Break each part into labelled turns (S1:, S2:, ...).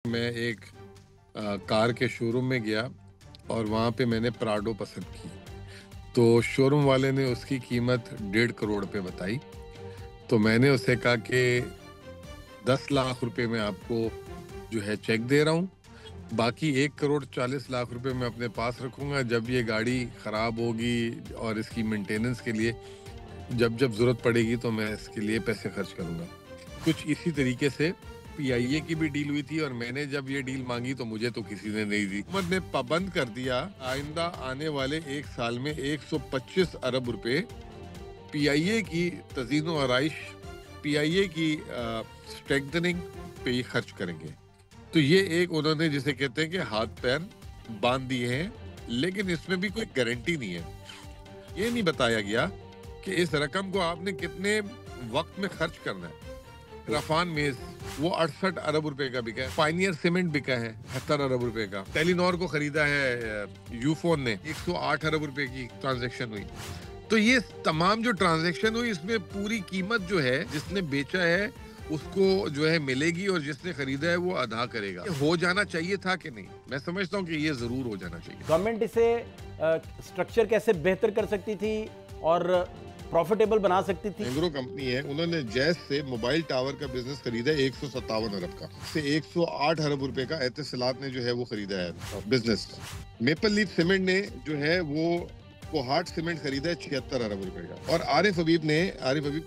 S1: میں ایک کار کے شو روم میں گیا اور وہاں پہ میں نے پراڈو پسند کی تو شو روم والے نے اس کی قیمت 1.5 کروڑ پہ بتائی. تو میں نے اسے کہا کہ 10 لاکھ روپے میں آپ کو جو ہے چیک دے رہا ہوں, باقی 1 کروڑ 40 لاکھ روپے میں اپنے پاس رکھوں گا. جب یہ گاڑی خراب ہوگی اور اس کی مینٹیننس کے لیے جب ضرورت پڑے گی تو میں اس کے لیے پیسے خرچ کروں گا. کچھ اسی طریقے سے پی آئی اے کی بھی ڈیل ہوئی تھی اور میں نے جب یہ ڈیل مانگی تو مجھے تو کسی نے نہیں دی. حکومت نے پابند کر دیا آئندہ آنے والے 1 سال میں 125 ارب روپے پی آئی اے کی تزئین و آرائش, پی آئی اے کی اسٹرینتھننگ پہ یہ خرچ کریں گے. تو یہ ایک انہوں نے جسے کہتے ہیں کہ ہاتھ پیر باندھ دیے ہیں, لیکن اس میں بھی کوئی گارنٹی نہیں ہے. یہ نہیں بتایا گیا کہ اس رقم کو آپ نے کتنے وقت میں خرچ کرنا ہے. رفان میز وہ 68 ارب روپے کا بکا ہے, پائنیئر سیمنٹ بکا ہے 78 ارب روپے کا, ٹیلی نور کو خریدا ہے یو فون نے 108 ارب روپے کی ٹرانزیکشن ہوئی. تو یہ تمام جو ٹرانزیکشن ہوئی اس میں پوری قیمت جو ہے جس نے بیچا ہے اس کو جو ہے ملے گی اور جس نے خریدا ہے وہ ادا کرے گا. ہو جانا چاہیے تھا کہ نہیں؟ میں سمجھتا ہوں کہ یہ ضرور ہو جانا چاہیے.
S2: گورنمنٹ اسے سٹرکچر کیسے بہتر کر سکتی تھی اور پروفیٹیبل بنا سکتی تھی؟
S1: اینگرو کمپنی ہے, انہوں نے جیس سے موبائل ٹاور کا بزنس خریدا ہے 157 ارب کا, سے 108 ارب روپے کا اتصالات نے جو ہے وہ خریدا ہے بزنس. میپل لیف سیمنٹ نے جو ہے وہ کوہاٹ سیمنٹ خریدا ہے 76 ارب روپے کا, اور عارف حبیب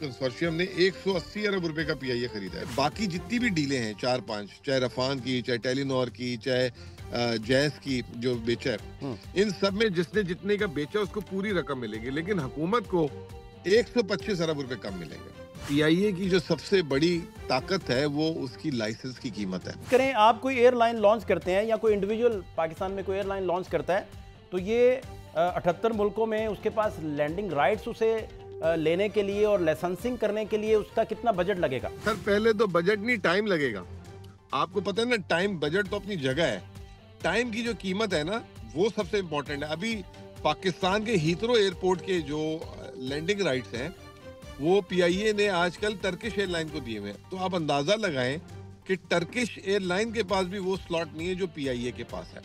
S1: کنسورشیم نے 180 ارب روپے کا پی آئی اے خریدا ہے. باقی جتنی بھی ڈیلیں ہیں 4-5, چاہے رفان کی, چاہے ٹیلی نور کی, چاہے جیس کی جو بیچا ہے, ان سب میں جس نے جتنے کا بیچا اس کو پوری رقم ملے گی, لیکن حکومت کو 125 ارب روپے کم ملیں گے. پی آئی اے کی جو سب سے بڑی طاقت ہے وہ اس کی لائسنس کی قیمت ہے.
S2: کریں آپ کوئی ایئر لائن لانچ کرتے ہیں یا کوئی انڈیویجول پاکستان میں کوئی ایئر لائن لانچ کرتا ہے تو یہ 78 ملکوں میں اس کے پاس لینڈنگ رائٹس اسے لینے کے لیے اور لائسنسنگ کرنے کے لیے اس کا کتنا بجٹ لگے گا؟
S1: سر پہلے تو بجٹ نہیں, ٹائم لگے گا. آپ کو پتہ ہے نا, ٹائم بجٹ تو اپنی جگہ ہے, ٹائم کی جو قیمت ہے نا وہ سب سے امپورٹنٹ ہے. ابھی پاکستان کے ہیترو ایئرپورٹ کے جو لینڈنگ رائٹس ہیں وہ پی آئی اے نے آج کل ٹرکش ایئر لائن کو دیے ہوئے, تو آپ اندازہ لگائیں کہ ٹرکش ایئر لائن کے پاس بھی وہ سلاٹ نہیں ہے جو پی آئی اے کے پاس ہے.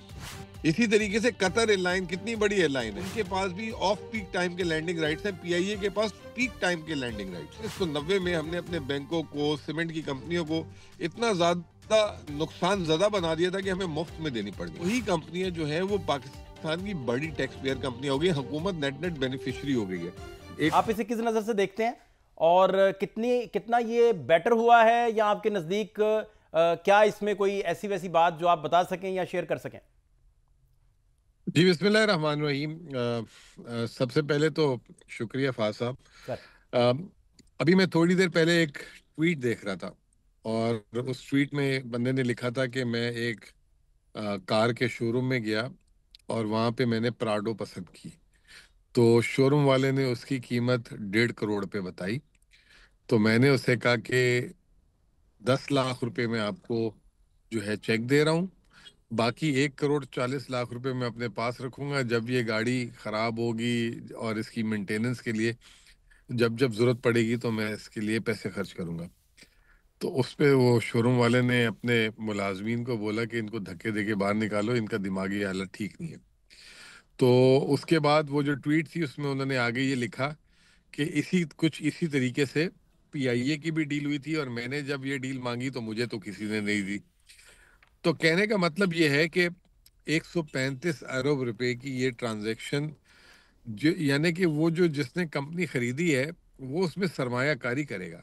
S1: اسی طریقے سے قطر ایئر لائن کتنی بڑی ایئر لائن ہے, ان کے پاس بھی آف پیک ٹائم کے لینڈنگ رائٹس ہیں, پی آئی اے کے پاس پیک ٹائم کے لینڈنگ رائٹس. 1990 میں ہم نے اپنے بینکوں کو, سیمنٹ کی کمپنیوں کو اتنا زیادہ نقصان زدہ بنا دیا تھا کہ ہمیں مفت میں دینی پڑ گئی. وہی کمپنیاں جو ہیں وہ پاکستان کی بڑی ٹیکس پیئر کمپنیاں ہو گئی, حکومت نیٹ بینیفیشری ہو گئی ہے.
S2: آپ اسے کس نظر سے دیکھتے ہیں اور کتنا یہ بیٹر ہوا ہے, یا آپ کے نزدیک کیا اس میں کوئی ایسی ویسی بات جو آپ بتا سکیں یا شیئر کر سکیں؟
S1: جی بسم اللہ الرحمن الرحیم. سب سے پہلے تو شکریہ فاض صاحب. ابھی میں تھوڑی دیر پہلے ایک ٹویٹ دیکھ رہا تھا اور اس ٹویٹ میں بندے نے لکھا تھا کہ میں ایک کار کے شو روم میں گیا اور وہاں پہ میں نے پراڈو پسند کی تو شو روم والے نے اس کی قیمت 1.5 کروڑ پہ بتائی. تو میں نے اسے کہا کہ 10 لاکھ روپے میں آپ کو جو ہے چیک دے رہا ہوں, باقی 1 کروڑ 40 لاکھ روپے میں اپنے پاس رکھوں گا. جب یہ گاڑی خراب ہوگی اور اس کی مینٹیننس کے لیے جب ضرورت پڑے گی تو میں اس کے لیے پیسے خرچ کروں گا. تو اس پہ وہ شو روم والے نے اپنے ملازمین کو بولا کہ ان کو دھکے دے کے باہر نکالو, ان کا دماغی حالت ٹھیک نہیں ہے. تو اس کے بعد وہ جو ٹویٹ تھی اس میں انہوں نے آگے یہ لکھا کہ اسی طریقے سے پی آئی اے کی بھی ڈیل ہوئی تھی اور میں نے جب یہ ڈیل مانگی تو مجھے تو کسی نے نہیں دی. تو کہنے کا مطلب یہ ہے کہ 135 ارب روپے کی یہ ٹرانزیکشن یعنی کہ وہ جو جس نے کمپنی خریدی ہے وہ اس میں سرمایہ کاری کرے گا.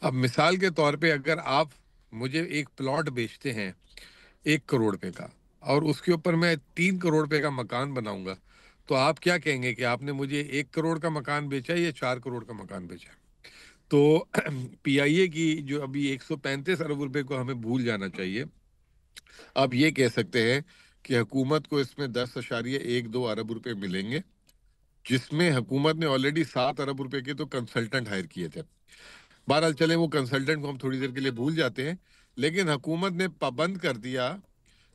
S1: اب مثال کے طور پہ اگر آپ مجھے ایک پلاٹ بیچتے ہیں 1 کروڑ روپے کا اور اس کے اوپر میں 3 کروڑ روپے کا مکان بناؤں گا, تو آپ کیا کہیں گے کہ آپ نے مجھے 1 کروڑ کا مکان بیچا یا 4 کروڑ کا مکان بیچا؟ تو پی آئی اے کی جو ابھی 135 ارب روپے کو ہمیں بھول جانا چاہیے. آپ یہ کہہ سکتے ہیں کہ حکومت کو اس میں 10.12 ارب روپے ملیں گے, جس میں حکومت نے آلریڈی 7 ارب روپے کے تو کنسلٹنٹ ہائر کیے تھے. بہرحال چلیں وہ کنسلٹنٹ کو ہم تھوڑی دیر کے لیے بھول جاتے ہیں, لیکن حکومت نے پابند کر دیا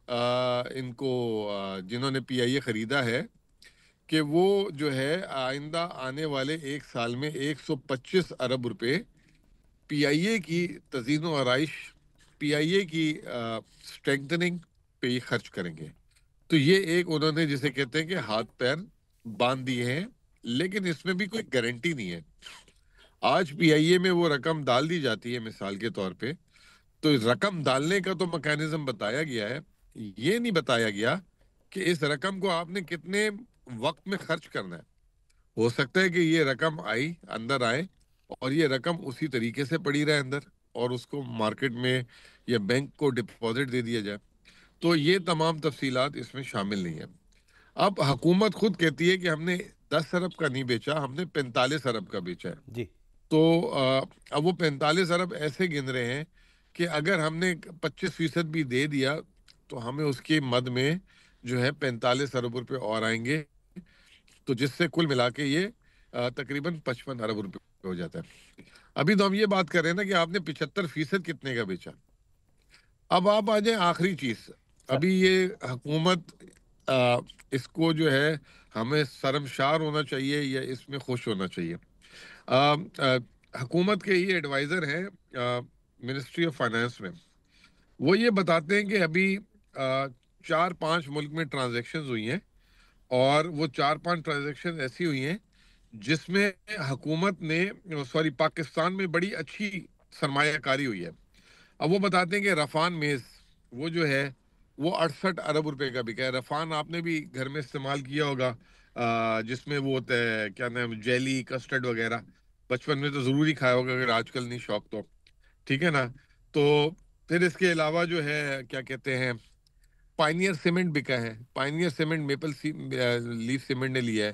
S1: ان کو جنہوں نے پی آئی اے خریدا ہے کہ وہ جو ہے آئندہ آنے والے 1 سال میں 125 ارب روپے پی آئی اے کی تزئین و آرائش, پی آئی اے کی اسٹرینتھننگ پہ یہ خرچ کریں گے. تو یہ ایک انہوں نے جسے کہتے ہیں کہ ہاتھ پیر باندھ دیے ہیں, لیکن اس میں بھی کوئی گارنٹی نہیں ہے. آج پی آئی اے میں وہ رقم ڈال دی جاتی ہے مثال کے طور پہ, تو رقم ڈالنے کا تو میکینزم بتایا گیا ہے, یہ نہیں بتایا گیا کہ اس رقم کو آپ نے کتنے وقت میں خرچ کرنا ہے. ہو سکتا ہے کہ یہ رقم اندر آئے اور یہ رقم اسی طریقے سے پڑی رہے اندر, اور اس کو مارکیٹ میں یا بینک کو ڈپازٹ دے دیا جائے. تو یہ تمام تفصیلات اس میں شامل نہیں ہیں. اب حکومت خود کہتی ہے کہ ہم نے 10 ارب کا نہیں بیچا, ہم نے 45 ارب کا بیچا ہے.
S2: جی.
S1: تو اب وہ 45 ارب ایسے گن رہے ہیں کہ اگر ہم نے 25% بھی دے دیا تو ہمیں اس کی مد میں جو ہے 45 ارب روپے اور آئیں گے, تو جس سے کل ملا کے یہ تقریباً 55 ارب روپے ہو جاتا ہے. ابھی تو ہم یہ بات کر رہے ہیں نا کہ آپ نے 75% کتنے کا بیچا. اب آپ آ جائیں آخری چیز. ابھی یہ حکومت اس کو جو ہے ہمیں شرمشار ہونا چاہیے یا اس میں خوش ہونا چاہیے. حکومت کے یہ ایڈوائزر ہیں منسٹری آف فائنانس میں, وہ یہ بتاتے ہیں کہ ابھی 4-5 ملک میں ٹرانزیکشنز ہوئی ہیں, اور وہ 4-5 ٹرانزیکشن ایسی ہوئی ہیں جس میں حکومت نے پاکستان میں بڑی اچھی سرمایہ کاری ہوئی ہے. اب وہ بتاتے ہیں کہ رفان میز وہ جو ہے وہ 68 ارب روپے کا بکا ہے. رفان آپ نے بھی گھر میں استعمال کیا ہوگا, جس میں وہ ہوتا ہے کیا نام, جیلی کسٹرڈ وغیرہ. بچپن میں تو ضروری کھایا ہوگا, اگر آج کل نہیں شوق تو ٹھیک ہے نا. تو پھر اس کے علاوہ جو ہے کیا کہتے ہیں, پائنیئر سیمنٹ بکا ہے. Pioneer Cement Maple Leaf Cement نے لیا ہے,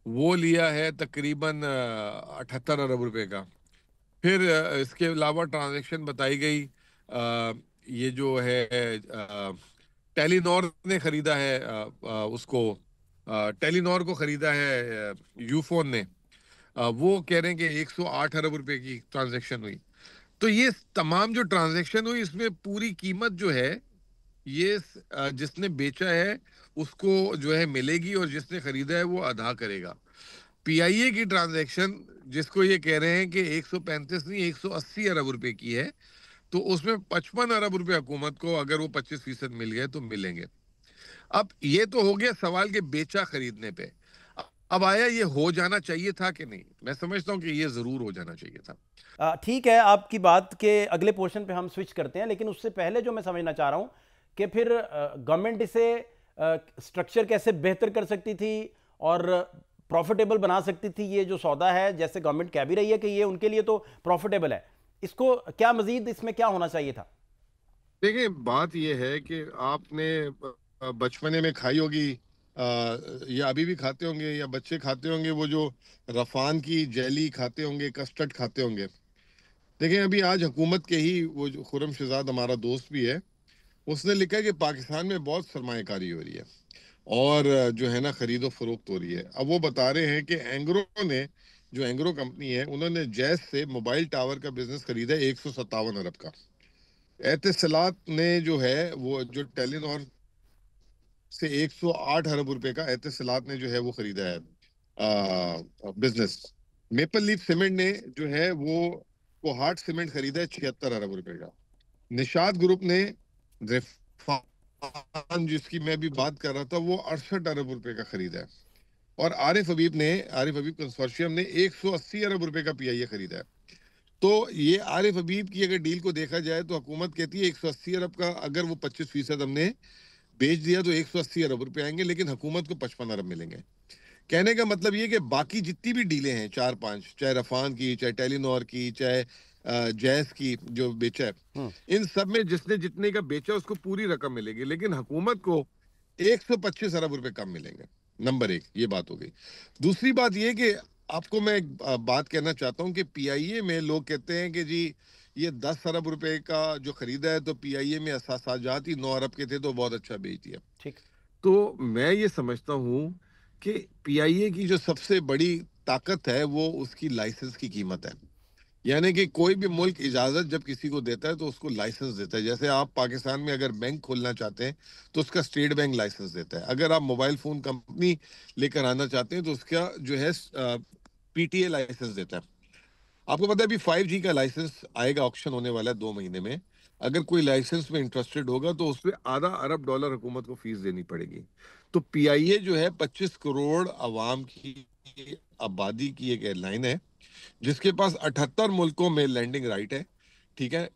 S1: وہ لیا ہے تقریباً 78 ارب روپے کا. پھر اس کے علاوہ ٹرانزیکشن بتائی گئی, یہ جو ہے ٹیلی نور نے خریدا ہے, اس کو ٹیلی نور کو خریدا ہے یو فون نے, وہ کہہ رہے ہیں کہ 108 ارب روپے کی ٹرانزیکشن ہوئی. تو یہ تمام جو ٹرانزیکشن ہوئی اس میں پوری قیمت جو ہے یہ جس نے بیچا ہے اس کو جو ہے ملے گی, اور جس نے خریدا ہے وہ ادا کرے گا. پی آئی اے کی ٹرانزیکشن جس کو یہ کہہ رہے ہیں کہ 135 نہیں 180 ارب روپے کی ہے, تو اس میں 55 ارب روپے حکومت کو اگر وہ 25% مل گئے تو ملیں گے. اب یہ تو ہو گیا سوال کہ بیچا خریدنے پہ. اب آیا یہ ہو جانا چاہیے تھا کہ نہیں. میں سمجھتا ہوں کہ یہ ضرور ہو جانا چاہیے تھا.
S2: ٹھیک ہے, آپ کی بات کے اگلے پورشن پہ ہم سوئچ کرتے ہیں, لیکن اس سے پہلے جو میں سمجھنا چاہ رہا ہوں کہ پھر گورنمنٹ اسے سٹرکچر کیسے بہتر کر سکتی تھی اور پروفیٹیبل بنا سکتی تھی. یہ جو سودا ہے, جیسے گورنمنٹ کہہ بھی رہی ہے کہ یہ ان کے لیے تو پروفیٹیبل ہے, اس کو کیا مزید اس میں کیا ہونا چاہیے تھا؟
S1: دیکھیں بات یہ ہے کہ آپ نے بچپنے میں کھائی ہوگی, یا ابھی بھی کھاتے ہوں گے, یا بچے کھاتے ہوں گے, وہ جو رفان کی جیلی کھاتے ہوں گے, کسٹرڈ کھاتے ہوں گے. دیکھیں ابھی آج حکومت کے ہی وہ جو خرم شہزاد ہمارا دوست بھی ہے, اس نے لکھا ہے کہ پاکستان میں بہت سرمایہ کاری ہو رہی ہے اور جو ہے نا خرید و فروخت ہو رہی ہے. اب وہ بتا رہے ہیں کہ اینگرو نے, جو اینگرو کمپنی ہے, انہوں نے جیس سے موبائل ٹاور کا بزنس خریدا ہے 157 ارب کا. اتصالات نے جو ہے وہ جو ٹیلی نار سے 108 ارب روپے کا اتصالات نے جو ہے وہ خریدا ہے بزنس. میپل لیف سیمنٹ نے جو ہے وہ ہارٹ سیمنٹ خریدا ہے 76 ارب روپے کا. نشاد گروپ نے رفان جس کی میں بھی بات کر رہا تھا وہ 68 ارب روپے کا خریدا ہے. اور عارف حبیب کنسورشیم نے 180 ارب روپے کا پی آئی اے خریدا ہے. تو یہ عارف حبیب کی اگر ڈیل کو دیکھا جائے تو حکومت کہتی ہے 180 ارب کا, اگر وہ 25% ہم نے بیچ دیا تو 180 ارب روپے آئیں گے, لیکن حکومت کو 55 ارب ملیں گے. کہنے کا مطلب یہ کہ باقی جتنی بھی ڈیلیں ہیں 4-5, چاہے رفان کی, چاہے ٹیلی نور کی, چاہے جیس کی جو بیچا ہے, ان سب میں جس نے جتنے کا بیچا اس کو پوری رقم ملے گی, لیکن حکومت کو 125 ارب روپے کم ملیں گے. نمبر 1 یہ بات ہو گئی. دوسری بات یہ کہ آپ کو میں ایک بات کہنا چاہتا ہوں کہ پی آئی اے میں لوگ کہتے ہیں کہ جی یہ 10 ارب روپے کا جو خریدا ہے تو پی آئی اے میں اثاثات ہی 9 ارب کے تھے تو بہت اچھا بیچ دیا.
S2: ٹھیک.
S1: تو میں یہ سمجھتا ہوں کہ پی آئی اے کی جو سب سے بڑی طاقت ہے وہ اس کی لائسنس کی قیمت ہے. یعنی کہ کوئی بھی ملک اجازت جب کسی کو دیتا ہے تو اس کو لائسنس دیتا ہے. جیسے آپ پاکستان میں اگر بینک کھولنا چاہتے ہیں تو اس کا اسٹیٹ بینک لائسنس دیتا ہے. اگر آپ موبائل فون کمپنی لے کر آنا چاہتے ہیں تو اس کا جو ہے پی ٹی اے لائسنس دیتا ہے. آپ کو پتا ہے ابھی 5G کا لائسنس آئے گا, آکشن ہونے والا ہے 2 مہینے میں. اگر کوئی لائسنس میں انٹرسٹڈ ہوگا تو اس پہ $0.5 ارب حکومت کو فیس دینی پڑے گی. تو پی آئی اے جو ہے 25 کروڑ عوام کی آبادی کی ایک ایئر لائن ہے جس کے پاس 78 ملکوں میں لینڈنگ رائٹ ہے. ٹھیک ہے.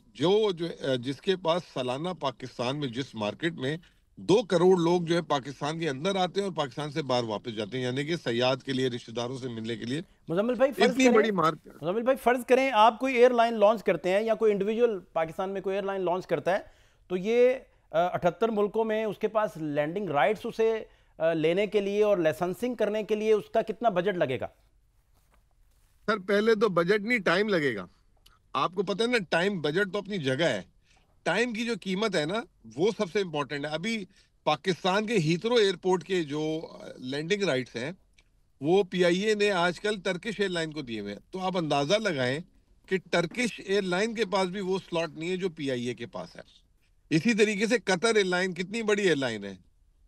S1: جس کے پاس سالانہ پاکستان میں جس مارکیٹ میں 2 کروڑ لوگ جو ہے پاکستان کے اندر آتے ہیں اور پاکستان سے باہر واپس جاتے ہیں, یعنی کہ سیاحت کے لیے, رشتہ داروں سے ملنے کے لیے.
S2: مزمل بھائی فرض
S1: اتنی
S2: کریں
S1: بڑی مارکیٹ.
S2: مزمل بھائی فرض کریں آپ کوئی ایئر لائن لانچ کرتے ہیں یا کوئی انڈیویجول پاکستان میں کوئی ایئر لائن لانچ کرتا ہے, تو یہ 78 ملکوں میں اس کے پاس لینڈنگ رائٹس اسے لینے کے لیے اور لائسنسنگ کرنے کے لیے اس کا کتنا بجٹ لگے گا؟
S1: سر پہلے تو بجٹ نہیں, ٹائم لگے گا. آپ کو پتہ ہے نا, ٹائم, بجٹ تو اپنی جگہ ہے, ٹائم کی جو قیمت ہے نا وہ سب سے امپورٹنٹ ہے. ابھی پاکستان کے ہیترو ایئرپورٹ کے جو لینڈنگ رائٹس ہیں وہ پی آئی اے نے آج کل ٹرکش ایئر لائن کو دیے ہوئے ہیں. تو آپ اندازہ لگائیں کہ ٹرکش ایئر لائن کے پاس بھی وہ سلاٹ نہیں ہے جو پی آئی اے کے پاس ہے. اسی طریقے سے قطر ایئر لائن کتنی بڑی ایئر لائن ہے,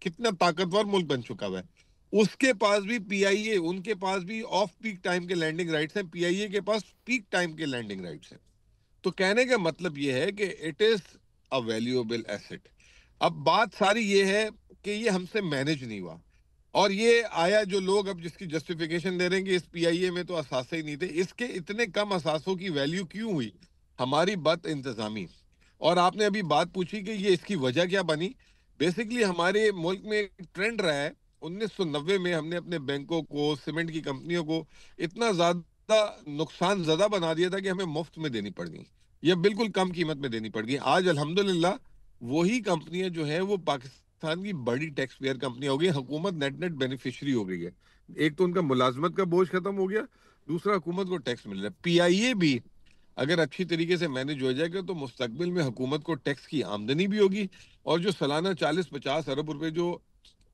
S1: کتنا طاقتور ملک بن چکا ہوا ہے, اس کے پاس بھی پی آئی اے, ان کے پاس بھی آف پیک ٹائم کے لینڈنگ رائٹس ہیں, پی آئی اے کے پاس پیک ٹائم کے لینڈنگ رائٹس ہیں. تو کہنے کا مطلب یہ ہے کہ it is a valuable asset. اب بات ساری یہ ہے کہ یہ ہم سے مینج نہیں ہوا, اور یہ آیا جو لوگ اب جس کی جسٹیفیکیشن دے رہے ہیں کہ اس پی آئی اے میں تو اثاثے ہی نہیں تھے. اس کے اتنے کم اثاثوں کی ویلیو کیوں ہوئی؟ ہماری بد انتظامی. اور آپ نے ابھی بات پوچھی کہ یہ اس کی وجہ کیا بنی. بیسیکلی ہمارے ملک میں ایک ٹرینڈ رہا ہے, 1990 میں ہم نے اپنے بینکوں کو, سیمنٹ کی کمپنیوں کو اتنا زیادہ نقصان زدہ بنا دیا تھا کہ ہمیں مفت میں دینی پڑ گئی, یا بالکل کم قیمت میں دینی پڑ گئی. آج الحمدللہ وہی کمپنیاں جو ہیں وہ پاکستان کی بڑی ٹیکس پیئر کمپنی ہو گئی, حکومت نیٹ نیٹ بینیفیشری ہو گئی ہے. ایک تو ان کا ملازمت کا بوجھ ختم ہو گیا, دوسرا حکومت کو ٹیکس مل رہا ہے. پی آئی اے بھی اگر اچھی طریقے سے مینج ہو جائے گا تو مستقبل میں حکومت کو ٹیکس کی آمدنی بھی ہوگی, اور جو سالانہ 40-50 ارب روپے جو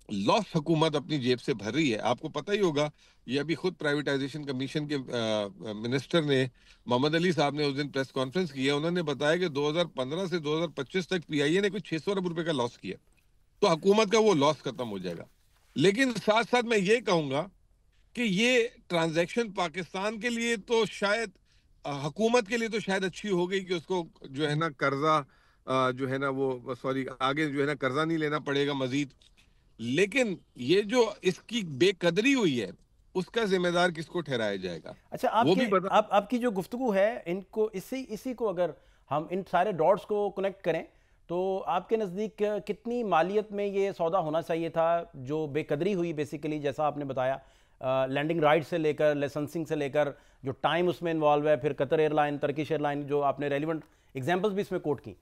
S1: لاس حکومت اپنی جیب سے بھر رہی ہے, آپ کو پتہ ہی ہوگا, یہ ابھی خود پرائیویٹائزیشن کمیشن کے منسٹر نے, محمد علی صاحب نے اس دن پریس کانفرنس کی ہے, انہوں نے بتایا کہ 2015 سے 2025 تک پی آئی اے نے کچھ 600 ارب روپے کا لاس کیا. تو حکومت کا وہ لاس ختم ہو جائے گا. لیکن ساتھ ساتھ میں یہ کہوں گا کہ یہ ٹرانزیکشن پاکستان کے لیے تو شاید, حکومت کے لیے تو شاید اچھی ہو گئی کہ اس کو جو ہے نا قرضہ جو ہے نا وہ سوری آگے جو ہے نا قرضہ نہیں لینا پڑے گا مزید. لیکن یہ جو اس کی بے قدری ہوئی ہے اس کا ذمہ دار کس کو ٹھہرایا جائے گا,
S2: اچھا
S1: وہ بھی بتا.
S2: آپ کی جو گفتگو ہے, ان کو اسی کو اگر ہم ان سارے ڈاٹس کو کنیکٹ کریں تو آپ کے نزدیک کتنی مالیت میں یہ سودا ہونا چاہیے تھا جو بے قدری ہوئی بیسیکلی, جیسا آپ نے بتایا, لینڈنگ رائٹ سے لے کر, لائسنسنگ سے لے کر, جو ٹائم اس میں انوالو ہے, پھر Qatar airline, Turkish airline, جو آپ نے ریلیونٹ ایگزامپلس بھی اس میں کوٹ کی.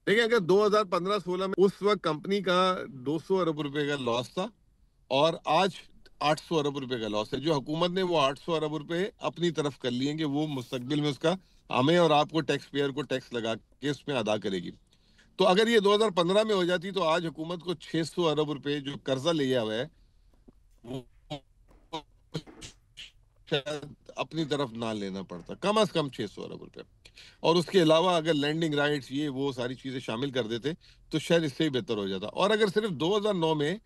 S1: دیکھیں اگر 2015-16 میں اس وقت کمپنی کا 200 ارب روپے کا لاس تھا, اور آج 800 ارب روپے کا لاس ہے, جو حکومت نے وہ 800 ارب روپے اپنی طرف کر لیے کہ وہ مستقبل میں اس کا ہمیں اور آپ کو ٹیکس پیئر کو ٹیکس لگا کے اس میں ادا کرے گی. تو اگر یہ 2015 میں ہو جاتی تو آج حکومت کو 600 ارب روپے جو قرضہ لیا ہوا ہے وہ شاید اپنی طرف نہ لینا پڑتا, کم از کم 600 ارب روپے. اور اس کے علاوہ اگر لینڈنگ رائٹس یہ وہ ساری چیزیں شامل کر دیتے تو شاید اس سے ہی بہتر ہو جاتا. اور اگر صرف 2009 میں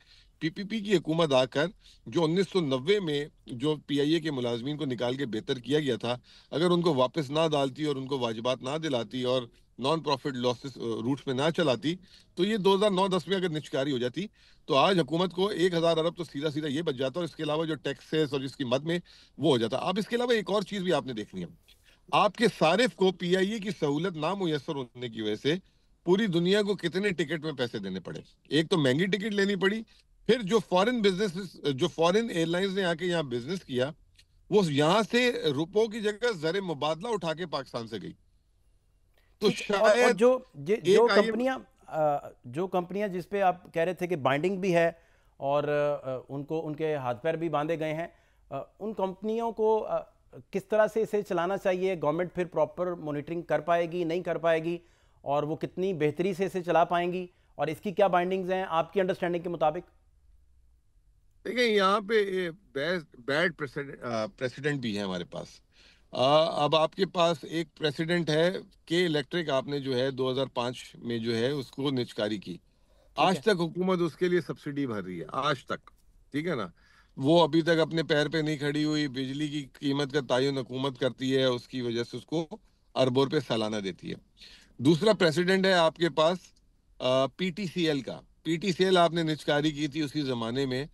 S1: پی پی پی کی حکومت آ کر جو 1990 میں جو پی آئی اے کے ملازمین کو نکال کے بہتر کیا گیا تھا, اگر ان کو واپس نہ ڈالتی اور ان کو واجبات نہ دلاتی اور نان پروفٹ لاسز روٹس میں نہ چلاتی, تو یہ 2009-10 میں اگر نچکاری ہو جاتی تو آج حکومت کو 1000 ارب تو سیدھا سیدھا یہ بچ جاتا, اور اس کے علاوہ جو ٹیکسز اور جس کی مد میں وہ ہو جاتا. اب اس کے علاوہ ایک اور چیز بھی آپ نے دیکھنی ہے, آپ کے صارف کو پی آئی اے کی سہولت نہ میسر ہونے کی وجہ سے پوری دنیا کو کتنے ٹکٹ میں پیسے دینے پڑے. ایک تو مہنگی ٹکٹ لینی پڑی, پھر جو فورن ایئر لائنز نے آ کے یہاں بزنس کیا وہ یہاں سے روپوں کی جگہ زر مبادلہ اٹھا کے پاکستان سے گئی. تو
S2: ٹھیک ہے, اور
S1: شاید ایک آئی ایم
S2: جو کمپنیاں جس پہ آپ کہہ رہے تھے کہ بائنڈنگ بھی ہے اور ان کے ہاتھ پیر بھی باندھے گئے ہیں, ان کمپنیوں کو کس طرح سے اسے چلانا چاہیے؟ گورنمنٹ پھر پراپر مانیٹرنگ کر پائے گی, نہیں کر پائے گی, اور وہ کتنی بہتری سے اسے چلا پائیں گی, اور اس کی کیا بائنڈنگز ہیں آپ کی انڈرسٹینڈنگ کے مطابق؟
S1: دیکھیں یہاں پہ بیڈ پریسیڈنٹ بھی ہے ہمارے پاس. اب آپ کے پاس ایک پریسیڈنٹ ہے کہ الیکٹرک, آپ نے جو ہے 2005 میں جو ہے اس کو نچکاری کی,
S2: ٹھیک ہے.
S1: آج تک حکومت اس کے لیے سبسڈی بھر رہی ہے آج تک. ٹھیک ہے نا, وہ ابھی تک اپنے پیر پہ نہیں کھڑی ہوئی. بجلی کی قیمت کا تعین حکومت کرتی ہے, اس کی وجہ سے اس کو اربوں روپے سالانہ دیتی ہے. دوسرا پریسیڈنٹ ہے آپ کے پاس پی ٹی سی ایل کا. پی ٹی سی ایل آپ نے نجکاری کی تھی اسی زمانے میں,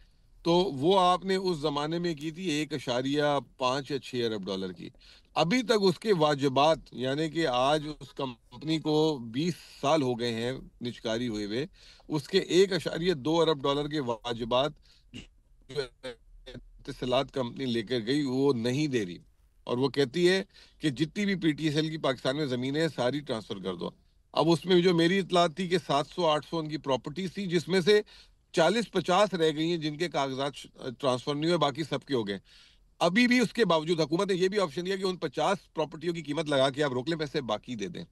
S1: تو وہ آپ نے اس زمانے میں کی تھی 1.5 یا 6 ارب ڈالر کی. ابھی تک اس کے واجبات, یعنی کہ آج اس کمپنی کو 20 سال ہو گئے ہیں نجکاری ہوئے ہوئے, اس کے 1.2 ارب ڈالر کے واجبات جو اتصالات کمپنی لے کر گئی وہ نہیں دے رہی, اور وہ کہتی ہے کہ جتنی بھی پی ٹی ایس ایل کی پاکستان میں زمینیں ہیں ساری ٹرانسفر کر دو. اب اس میں جو میری اطلاعات تھی کہ 700-800 ان کی پراپرٹیز تھی, جس میں سے 40-50 رہ گئی ہیں جن کے کاغذات ٹرانسفر نہیں ہوئے, باقی سب کے ہو گئے. ابھی بھی اس کے باوجود حکومت نے یہ بھی آپشن دیا کہ ان 50 پراپرٹیوں کی قیمت لگا کے آپ روک لیں, پیسے باقی دے دیں.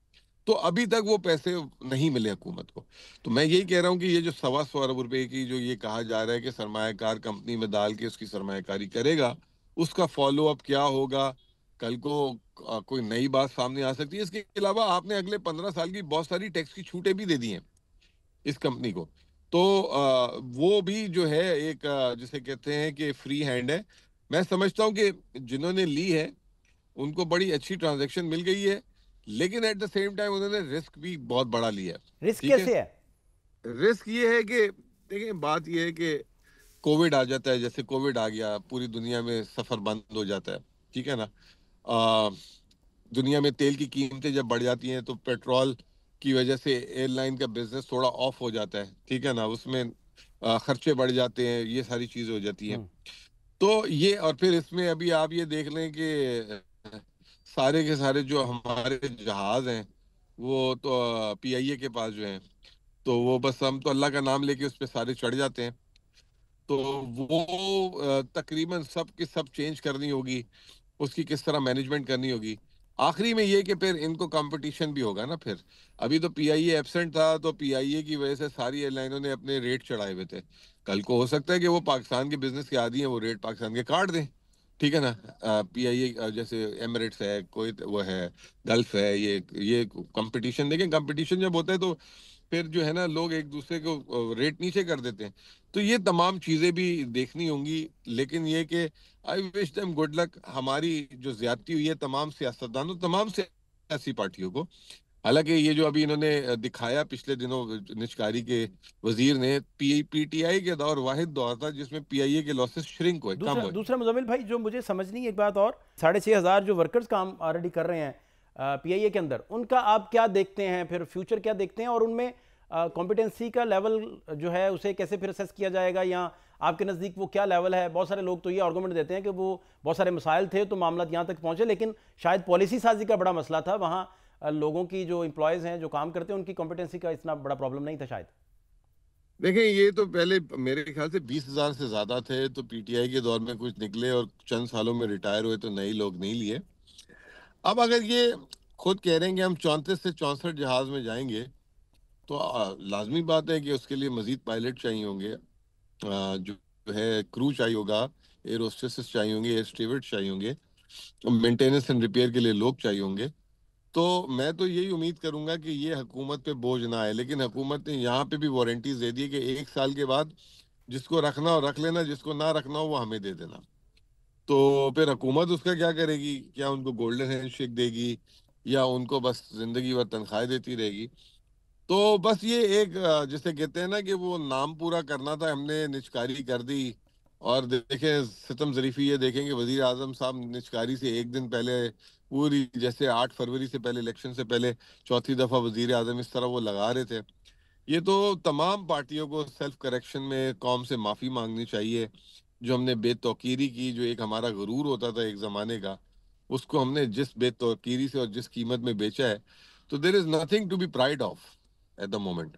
S1: تو ابھی تک وہ پیسے نہیں ملے حکومت کو. تو میں یہی کہہ رہا ہوں کہ یہ جو 125 ارب روپے کی جو یہ کہا جا رہا ہے کہ سرمایہ کار کمپنی میں ڈال کے اس کی سرمایہ کاری کرے گا, اس کا فالو اپ کیا ہوگا, کل کو کوئی نئی بات سامنے آ سکتی ہے. اس کے علاوہ آپ نے اگلے 15 سال کی بہت ساری ٹیکس کی چھوٹیں بھی دے دی ہیں اس کمپنی کو. تو وہ بھی جو ہے ایک جسے کہتے ہیں کہ فری ہینڈ ہے. میں سمجھتا ہوں کہ جنہوں نے لی ہے ان کو بڑی اچھی ٹرانزیکشن مل گئی ہے, لیکن ایٹ دا سیم ٹائم انہوں نے رسک بھی بہت بڑا لیا ہے.
S2: رسک
S1: ٹھیک ہے,
S2: کیسے ہے؟
S1: رسک یہ ہے کہ دیکھیں بات یہ ہے کہ کووڈ آ جاتا ہے, جیسے کووڈ آ گیا پوری دنیا میں سفر بند ہو جاتا ہے, ٹھیک ہے نا. دنیا میں تیل کی قیمتیں جب بڑھ جاتی ہیں تو پیٹرول کی وجہ سے ایئر لائن کا بزنس تھوڑا آف ہو جاتا ہے, ٹھیک ہے نا, اس میں خرچے بڑھ جاتے ہیں, یہ ساری چیزیں ہو جاتی ہیں. تو یہ, اور پھر اس میں ابھی آپ یہ دیکھ لیں کہ سارے کے سارے جو ہمارے جہاز ہیں وہ تو پی آئی اے کے پاس جو ہیں, تو وہ بس ہم تو اللہ کا نام لے کے اس پہ سارے چڑھ جاتے ہیں. تو وہ تقریباً سب کی سب چینج کرنی ہوگی, اس کی کس طرح مینجمنٹ کرنی ہوگی. آخری میں یہ کہ پھر ان کو کمپٹیشن بھی ہوگا نا. پھر ابھی تو پی آئی اے ایبسنٹ تھا, تو پی آئی اے کی وجہ سے ساری ایئر لائنوں نے اپنے ریٹ چڑھائے ہوئے تھے. کل کو ہو سکتا ہے کہ وہ پاکستان کے بزنس کے عادی ہیں, وہ ریٹ پاکستان کے کاٹ دیں, ٹھیک ہے نا. پی آئی اے جیسے ایمریٹس ہے, کوئی وہ ہے, گلف ہے, یہ کمپٹیشن دیکھیں, کمپٹیشن جب ہوتا ہے تو پھر جو ہے نا لوگ ایک دوسرے کو ریٹ نیچے کر دیتے ہیں. تو یہ تمام چیزیں بھی دیکھنی ہوں گی, لیکن یہ کہ آئی وش دیم گڈ لک. ہماری جو زیادتی ہوئی ہے تمام سیاستدانوں, تمام سیاسی پارٹیوں کو, حالانکہ یہ جو ابھی انہوں نے دکھایا پچھلے دنوں نجکاری کے وزیر نے, پی ٹی آئی کے دور واحد دور تھا جس میں پی آئی اے کے لاسز شرنک ہوئے, کم ہوئے.
S2: دوسرا مزمل بھائی جو مجھے سمجھ نہیں ایک بات اور, 6,500 جو ورکرز کام آلریڈی کر رہے ہیں پی آئی اے کے اندر, ان کا آپ کیا دیکھتے ہیں, پھر فیوچر کیا دیکھتے ہیں, اور ان میں کمپیٹنسی کا لیول جو ہے اسے کیسے پھر اسیس کیا جائے گا, یا آپ کے نزدیک وہ کیا لیول ہے؟ بہت سارے لوگ تو یہ آرگومنٹ دیتے ہیں کہ وہ بہت سارے مسائل تھے تو معاملات یہاں تک پہنچے, لیکن شاید پالیسی سازی کا بڑا مسئلہ تھا وہاں, لوگوں کی جو امپلائیز ہیں جو کام کرتے ہیں ان کی کمپیٹنسی کا اتنا بڑا پرابلم نہیں تھا شاید.
S1: دیکھیں یہ تو پہلے میرے خیال سے 20,000 سے زیادہ تھے, تو پی ٹی آئی کے دور میں کچھ نکلے اور چند سالوں میں ریٹائر ہوئے, تو نئے لوگ نہیں لیے. اب اگر یہ خود کہہ رہے ہیں کہ ہم 34 سے 64 جہاز میں جائیں گے, تو لازمی بات ہے کہ اس کے لیے مزید پائلٹ چاہیے ہوں گے, جو ہے کرو چاہیے ہوگا, ایئر ہوسٹسز چاہیے ہوں گے, ایئر اسٹیورڈ چاہیے ہوں گے, مینٹیننس اینڈ ریپیئر کے لیے لوگ چاہیے ہوں گے. تو میں تو یہی امید کروں گا کہ یہ حکومت پہ بوجھ نہ آئے, لیکن حکومت نے یہاں پہ بھی وارنٹیز دے دی کہ 1 سال کے بعد جس کو رکھنا ہو رکھ لینا, جس کو نہ رکھنا ہو وہ ہمیں دے دینا. تو پھر حکومت اس کا کیا کرے گی؟ کیا ان کو گولڈن ہینڈ شیک دے گی, یا ان کو بس زندگی بھر تنخواہیں دیتی رہے گی؟ تو بس یہ ایک جسے کہتے ہیں نا کہ وہ نام پورا کرنا تھا, ہم نے نجکاری کر دی. اور دیکھیں ستم ظریفی, یہ دیکھیں کہ وزیر اعظم صاحب نجکاری سے ایک دن پہلے پوری, جیسے 8 فروری سے پہلے, الیکشن سے پہلے چوتھی دفعہ وزیر اعظم اس طرح وہ لگا رہے تھے. یہ تو تمام پارٹیوں کو سیلف کریکشن میں قوم سے معافی مانگنی چاہیے. جو ہم نے بے توقیری کی, جو ایک ہمارا غرور ہوتا تھا ایک زمانے کا, اس کو ہم نے جس بے توقیری سے اور جس قیمت میں بیچا ہے, تو there is nothing to be pride of at the moment.